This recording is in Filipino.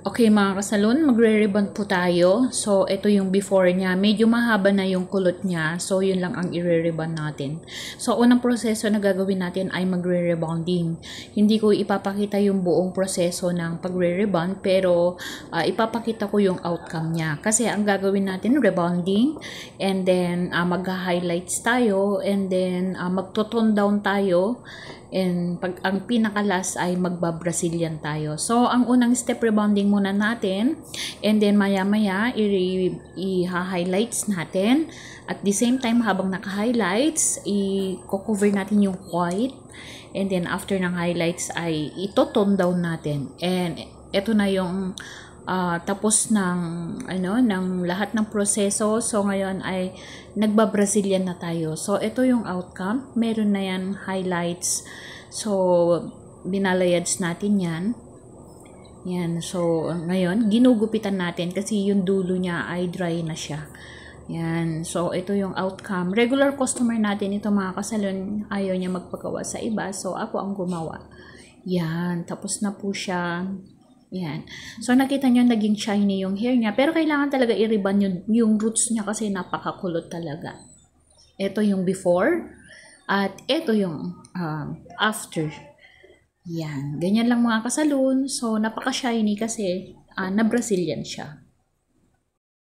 Okay mga kasalon, magre-rebond po tayo. So, ito yung before niya. Medyo mahaba na yung kulot niya. So, yun lang ang i-rebond natin. So, unang proseso na gagawin natin ay magre-rebonding. Hindi ko ipapakita yung buong proseso ng pagre-rebond, pero ipapakita ko yung outcome niya. Kasi ang gagawin natin, rebonding, and then mag-highlights tayo, and then magto-tone down tayo, and pag ang pinaka-last ay magba-Brazilian tayo. So, ang unang step, rebonding muna natin, and then maya-maya i-highlights natin. At the same time, habang naka-highlights, i-cover natin yung white, and then after ng highlights ay ito-tone down natin. And ito na yung tapos ng lahat ng proseso. So ngayon ay nagba-Brazilian na tayo. So ito yung outcome. Meron na yan highlights. So binalayads natin yan. Yan. So ngayon ginugupitan natin kasi yung dulo niya ay dry na siya. Yan. So ito yung outcome. Regular customer natin ito mga kasalon. Ayaw niya magpagawa sa iba. So ako ang gumawa. Yan. Tapos na po siya. Yan. So, nakita nyo, naging shiny yung hair niya. Pero, kailangan talaga i-rebond yung roots niya kasi napakakulot talaga. Ito yung before. At ito yung after. Yan. Ganyan lang mga kasalon. So, napaka-shiny kasi na Brazilian siya.